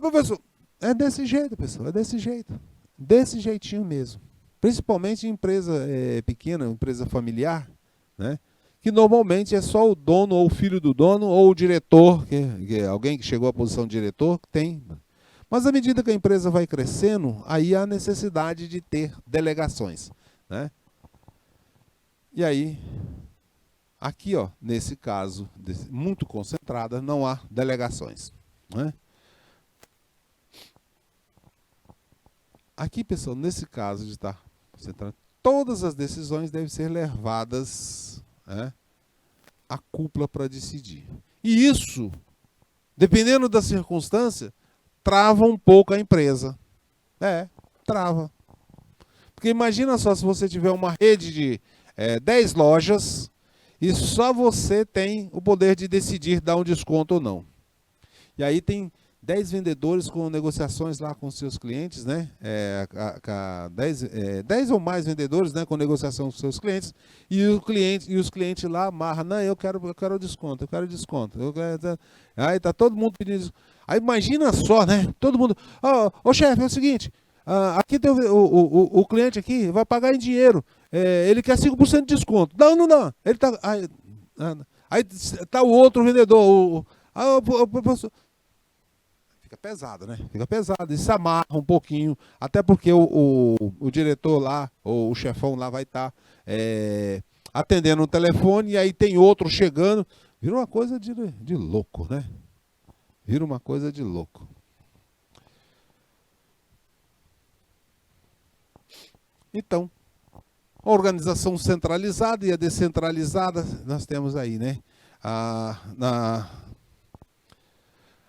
Professor, é desse jeito, pessoal, é desse jeito. Desse jeitinho mesmo. Principalmente em empresa pequena, empresa familiar, né? Que normalmente é só o dono, ou o filho do dono, ou o diretor, que é alguém que chegou à posição de diretor, que tem. Mas à medida que a empresa vai crescendo, aí há necessidade de ter delegações, né? E aí, aqui, ó, nesse caso, muito concentrada, não há delegações, né? Aqui, pessoal, nesse caso de estar concentrado, todas as decisões devem ser levadas, né, à cúpula para decidir. E isso, dependendo da circunstância, trava um pouco a empresa. Trava. Porque imagina só se você tiver uma rede de 10 lojas e só você tem o poder de decidir dar um desconto ou não. E aí tem 10 vendedores com negociações lá com seus clientes, né? 10 ou mais vendedores, né, com negociação com seus clientes, e os clientes lá amarram, não, eu quero desconto, eu quero desconto. Aí tá todo mundo pedindo desconto. Aí imagina só, né? Todo mundo, ô chefe, é o seguinte, aqui tem o cliente aqui vai pagar em dinheiro, ele quer 5% de desconto. Não. Ele tá, aí tá o outro vendedor, o professor. Fica pesado, né? Fica pesado. E se amarra um pouquinho, até porque o diretor lá, ou o chefão lá vai estar atendendo o telefone, e aí tem outro chegando. Vira uma coisa de louco, né? Vira uma coisa de louco. Então, a organização centralizada e a descentralizada, nós temos aí, né?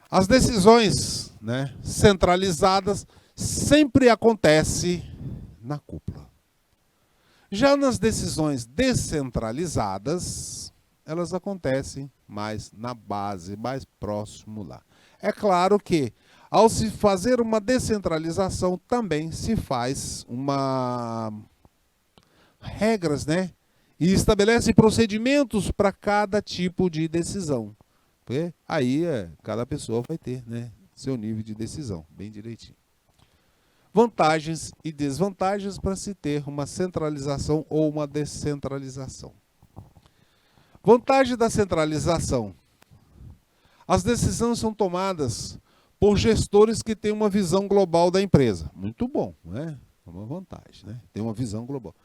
As decisões, né, centralizadas sempre acontecem na cúpula. Já nas decisões descentralizadas, elas acontecem mais na base, mais próximo lá. É claro que, ao se fazer uma descentralização, também se faz regras, né? E estabelece procedimentos para cada tipo de decisão. Porque aí cada pessoa vai ter, né, seu nível de decisão, bem direitinho. Vantagens e desvantagens para se ter uma centralização ou uma descentralização. Vantagem da centralização. As decisões são tomadas por gestores que têm uma visão global da empresa. Muito bom, né? É uma vantagem, né? Tem uma visão global.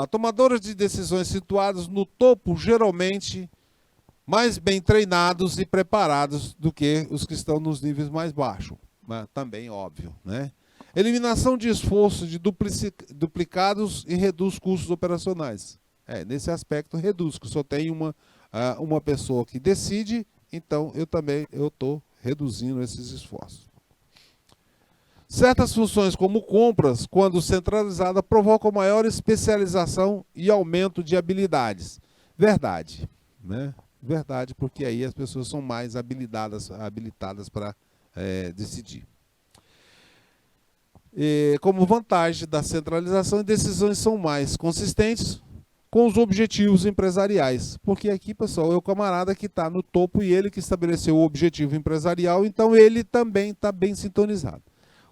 Tomadores de decisões situados no topo, geralmente mais bem treinados e preparados do que os que estão nos níveis mais baixos. Mas também óbvio, né? Eliminação de esforço de duplicados e reduz custos operacionais. Nesse aspecto reduz, que só tem uma pessoa que decide, então eu estou reduzindo esses esforços. Certas funções como compras, quando centralizada, provocam maior especialização e aumento de habilidades. Verdade, né? Verdade, porque aí as pessoas são mais habilitadas para decidir. Como vantagem da centralização, decisões são mais consistentes com os objetivos empresariais. Porque aqui, pessoal, é o camarada que está no topo e ele que estabeleceu o objetivo empresarial, então ele também está bem sintonizado.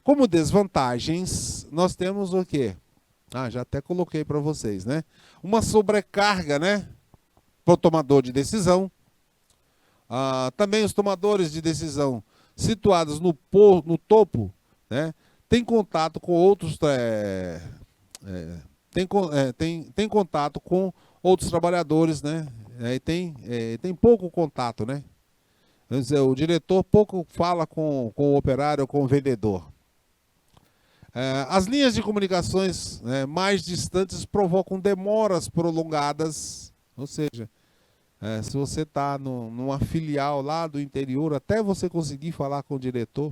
Como desvantagens, nós temos o quê? Já até coloquei para vocês, né? Uma sobrecarga, né, para o tomador de decisão. Também os tomadores de decisão situados no topo, né, tem contato com outros, tem contato com outros trabalhadores, né? Tem pouco contato, né? O diretor pouco fala com o operário, com o vendedor. As linhas de comunicações mais distantes provocam demoras prolongadas, ou seja, se você está numa filial lá do interior, até você conseguir falar com o diretor,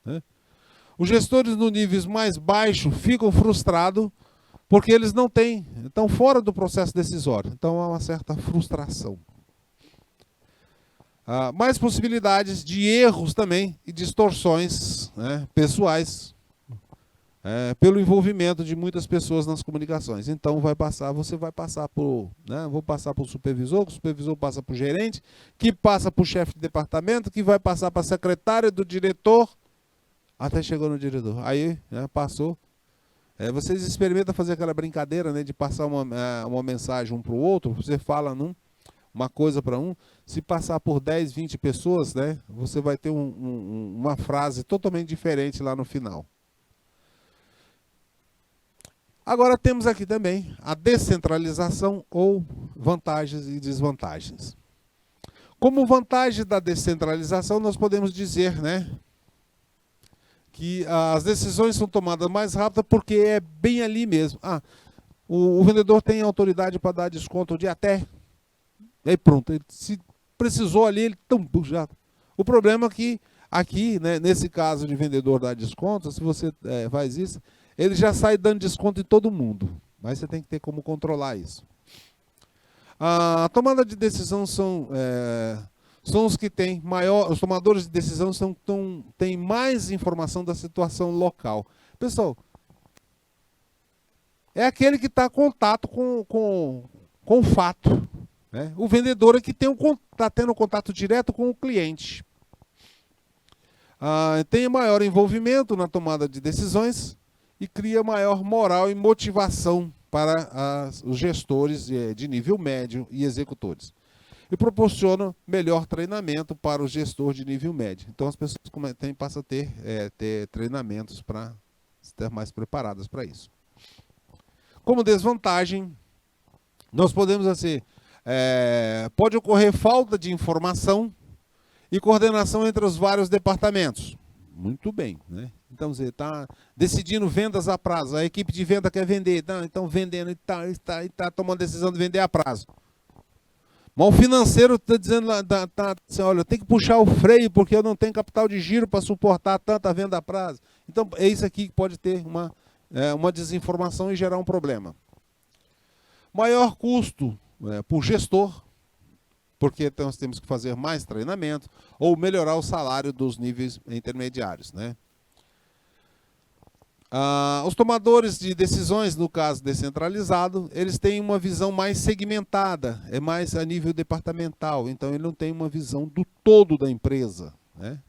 né? Os gestores no níveis mais baixos ficam frustrados porque eles não estão fora do processo decisório. Então há uma certa frustração. Mais possibilidades de erros também e distorções, né, pessoais, pelo envolvimento de muitas pessoas nas comunicações. Então você vai passar por, né, vou passar para o supervisor passa para o gerente, que passa para o chefe de departamento, que vai passar para a secretária do diretor, até chegou no diretor. Aí, né, passou. Vocês experimentam fazer aquela brincadeira, né, de passar uma mensagem um para o outro, você fala uma coisa para se passar por 10, 20 pessoas, né, você vai ter uma frase totalmente diferente lá no final. Agora temos aqui também a descentralização ou vantagens e desvantagens. Como vantagem da descentralização, nós podemos dizer, né, que as decisões são tomadas mais rápidas porque é bem ali mesmo. O vendedor tem autoridade para dar desconto de até. Aí pronto, se precisou ali, ele já. O problema é que aqui, né, nesse caso de vendedor dar desconto, se você faz isso, ele já sai dando desconto em todo mundo. Mas você tem que ter como controlar isso. A tomada de decisão são os que têm os tomadores de decisão têm mais informação da situação local. Pessoal, é aquele que está em contato com o fato, né? O vendedor é que está tendo contato direto com o cliente. Tem maior envolvimento na tomada de decisões e cria maior moral e motivação para os gestores de nível médio e executores. E proporciona melhor treinamento para o gestor de nível médio. Então as pessoas passam a ter treinamentos para estar mais preparadas para isso. Como desvantagem, nós podemos assim, pode ocorrer falta de informação e coordenação entre os vários departamentos. Muito bem, né? Então você está decidindo vendas a prazo, a equipe de venda quer vender, então vendendo e está tomando decisão de vender a prazo. Mas o financeiro está dizendo, assim, olha, tem que puxar o freio porque eu não tenho capital de giro para suportar tanta venda a prazo. Então, é isso aqui que pode ter uma desinformação e gerar um problema. Maior custo por gestor, porque nós temos que fazer mais treinamento, ou melhorar o salário dos níveis intermediários, né? Os tomadores de decisões, no caso descentralizado, eles têm uma visão mais segmentada, é mais a nível departamental, então ele não tem uma visão do todo da empresa, né?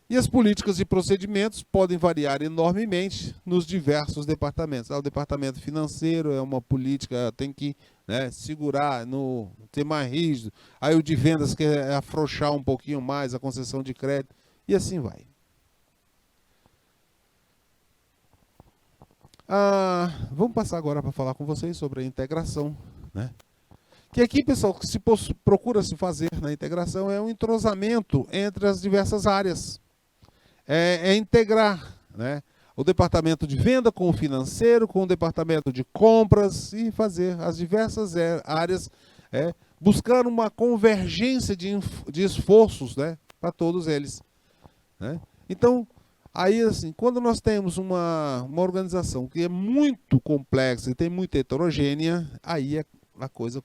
E as políticas e procedimentos podem variar enormemente nos diversos departamentos. O departamento financeiro é uma política, tem que segurar, ter mais rígido. Aí o de vendas quer afrouxar um pouquinho mais a concessão de crédito, e assim vai. Vamos passar agora para falar com vocês sobre a integração, né? Que aqui, pessoal, que procura se fazer na integração é um entrosamento entre as diversas áreas. É integrar, né, o departamento de venda com o financeiro, com o departamento de compras e fazer as diversas áreas, buscar uma convergência de esforços, né, para todos eles, né? Então, aí, assim, quando nós temos uma organização que é muito complexa e tem muita heterogênea, aí a coisa,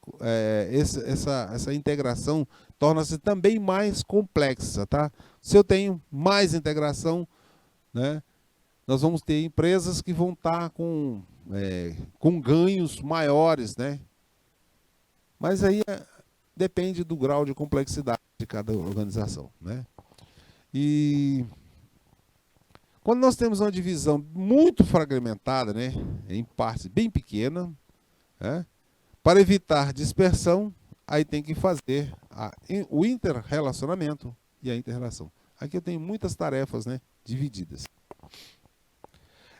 essa integração torna-se também mais complexa, tá? Se eu tenho mais integração, né, nós vamos ter empresas que vão estar com ganhos maiores, né? Mas aí depende do grau de complexidade de cada organização, né? E quando nós temos uma divisão muito fragmentada, né, em partes bem pequenas, né, para evitar dispersão, aí tem que fazer o interrelacionamento e a inter-relação. Aqui eu tenho muitas tarefas, né, divididas.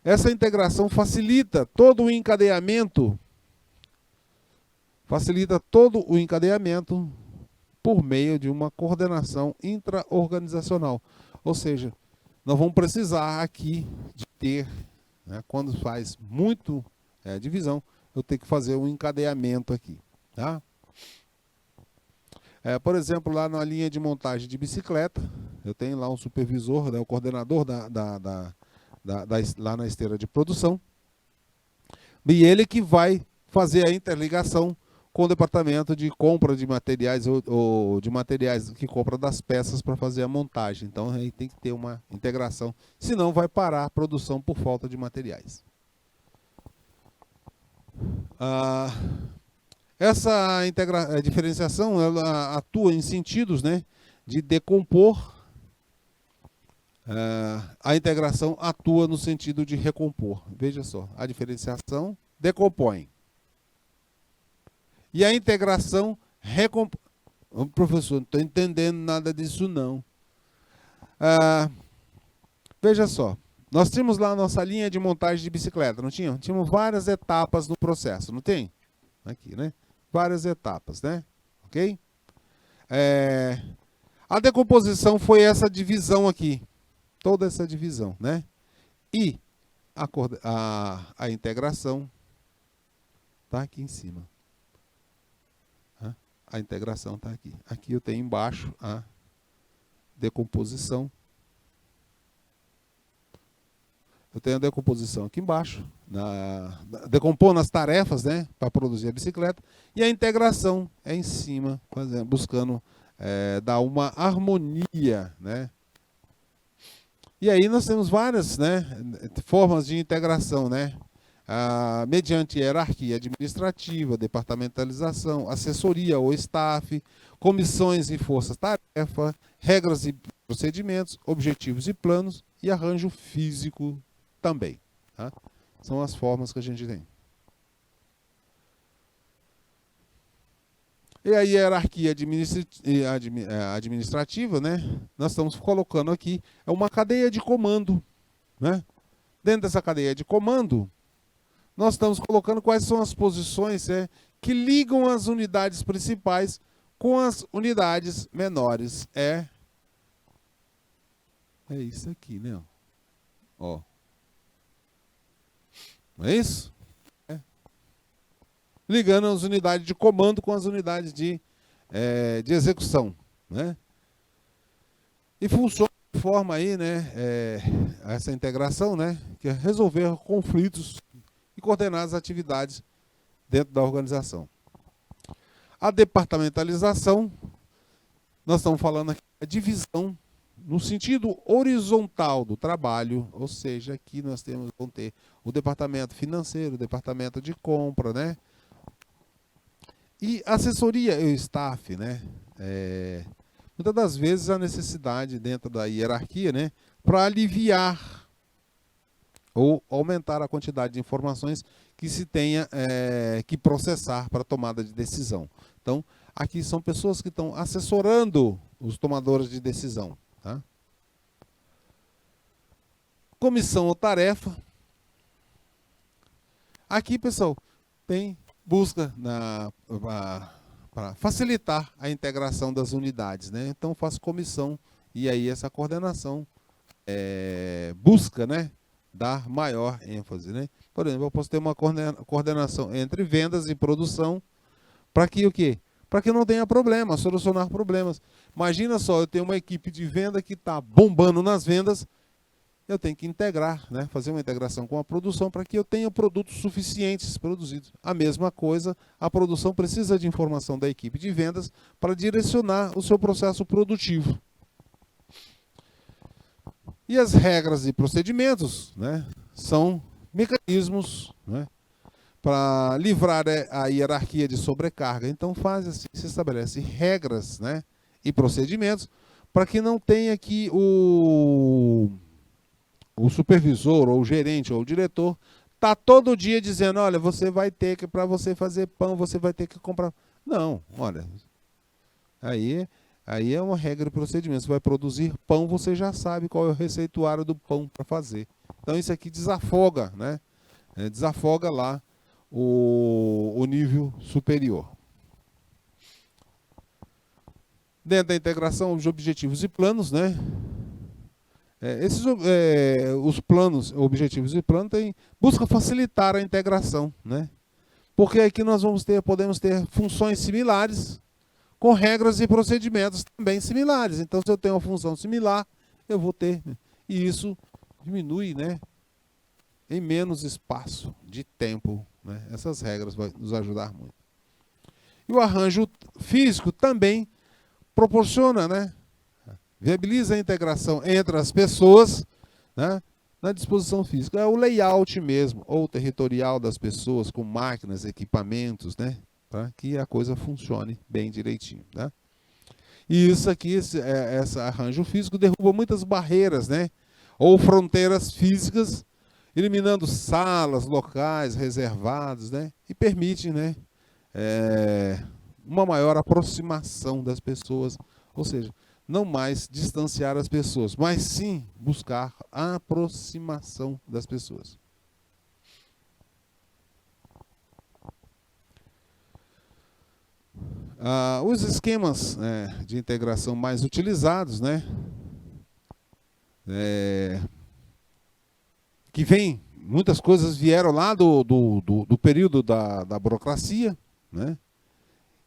Essa integração facilita todo o encadeamento por meio de uma coordenação intra-organizacional. Ou seja, nós vamos precisar aqui de ter, né, quando faz muito divisão, eu tenho que fazer um encadeamento aqui, tá? Por exemplo, lá na linha de montagem de bicicleta, eu tenho lá um supervisor, né, o coordenador lá na esteira de produção, e ele que vai fazer a interligação com o departamento de compra de materiais ou de materiais que compra das peças para fazer a montagem. Então aí tem que ter uma integração, senão vai parar a produção por falta de materiais. Essa diferenciação ela atua em sentidos, né, de decompor. A integração atua no sentido de recompor. Veja só, a diferenciação decompõe. E a integração recompõe. Professor, não estou entendendo nada disso não. Veja só, nós tínhamos lá a nossa linha de montagem de bicicleta, não tinha? Tínhamos várias etapas no processo, não tem? Aqui, né? Várias etapas, né? Ok? A decomposição foi essa divisão aqui. Toda essa divisão, né? E a integração está aqui em cima. A integração está aqui. Aqui eu tenho embaixo a decomposição. Eu tenho a decomposição aqui embaixo, decompondo as tarefas, né, para produzir a bicicleta, e a integração é em cima, buscando dar uma harmonia, né? E aí nós temos várias, né, formas de integração, né? Mediante hierarquia administrativa, departamentalização, assessoria ou staff, comissões e forças-tarefa, regras e procedimentos, objetivos e planos e arranjo físico também. Tá? São as formas que a gente tem. E a hierarquia administrativa, né? Nós estamos colocando aqui, é uma cadeia de comando, né? Dentro dessa cadeia de comando, nós estamos colocando quais são as posições que ligam as unidades principais com as unidades menores. É isso aqui, né? Ó. Não é isso? ligando as unidades de comando com as unidades de execução, né? E funciona de forma aí, né, essa integração, né, que é resolver conflitos e coordenar as atividades dentro da organização. A departamentalização, nós estamos falando aqui da divisão no sentido horizontal do trabalho, ou seja, aqui nós vamos ter o departamento financeiro, o departamento de compra, né? E assessoria e o staff, né? Muitas das vezes a necessidade dentro da hierarquia, né, para aliviar ou aumentar a quantidade de informações que se tenha que processar para a tomada de decisão. Então, aqui são pessoas que estão assessorando os tomadores de decisão. Tá? Comissão ou tarefa. Aqui, pessoal, tem busca para facilitar a integração das unidades, né? Então, faço comissão e aí essa coordenação busca, né, dar maior ênfase, né? Por exemplo, eu posso ter uma coordenação entre vendas e produção para que o quê? Para que não tenha problema, solucionar problemas. Imagina só, eu tenho uma equipe de venda que está bombando nas vendas, eu tenho que integrar, né? Fazer uma integração com a produção para que eu tenha produtos suficientes produzidos. A mesma coisa, a produção precisa de informação da equipe de vendas para direcionar o seu processo produtivo. E as regras e procedimentos, né, são mecanismos, né, para livrar a hierarquia de sobrecarga. Então se estabelece regras, né, e procedimentos para que não tenha aqui o supervisor, ou o gerente, ou o diretor, tá todo dia dizendo, olha, você vai ter que, para você fazer pão, você vai ter que comprar. Não, olha, aí é uma regra de procedimento. Você vai produzir pão, você já sabe qual é o receituário do pão para fazer. Então isso aqui desafoga, né? Desafoga lá o nível superior. Dentro da integração, os objetivos e planos, né? Os planos, objetivos e planos busca facilitar a integração, né? Porque aqui nós podemos ter funções similares com regras e procedimentos também similares. Então, se eu tenho uma função similar, eu vou ter. E isso diminui, né, em menos espaço de tempo, né? Essas regras vão nos ajudar muito. E o arranjo físico também proporciona, né, viabiliza a integração entre as pessoas, né, na disposição física. É o layout mesmo, ou territorial das pessoas, com máquinas, equipamentos, né, para que a coisa funcione bem direitinho. Né? E isso aqui, esse arranjo físico, derruba muitas barreiras, né, ou fronteiras físicas, eliminando salas, locais reservados, né, e permite, né, uma maior aproximação das pessoas, ou seja, não mais distanciar as pessoas, mas sim buscar a aproximação das pessoas. Os esquemas de integração mais utilizados, né, que vem, muitas coisas vieram lá do período da burocracia, né?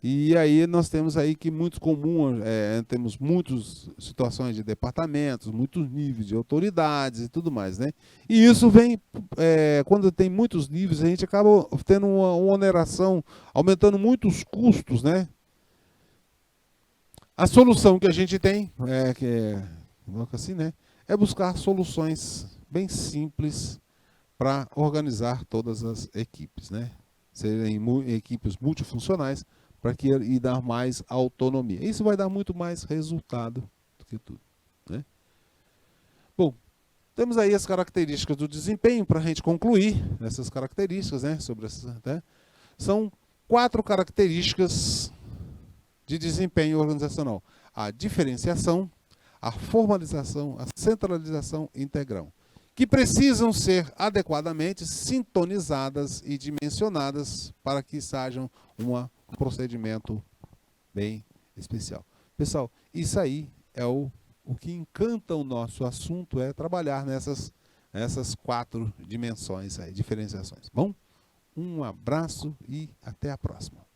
E aí nós temos aí que muito comum, temos muitas situações de departamentos, muitos níveis de autoridades e tudo mais, né? E isso vem, quando tem muitos níveis, a gente acaba tendo uma oneração, aumentando muito os custos, né? A solução que a gente tem, assim, né, é buscar soluções bem simples para organizar todas as equipes, né? Serem equipes multifuncionais, para que e dar mais autonomia. Isso vai dar muito mais resultado do que tudo. Né? Bom, temos aí as características do desempenho para a gente concluir essas características, né? Sobre essas, né? São 4 características de desempenho organizacional: a diferenciação, a formalização, a centralização e integrão, que precisam ser adequadamente sintonizadas e dimensionadas para que sejam um procedimento bem especial. Pessoal, isso aí é o que encanta o nosso assunto, é trabalhar nessas 4 dimensões aí, diferenciações. Bom, Um abraço e até a próxima.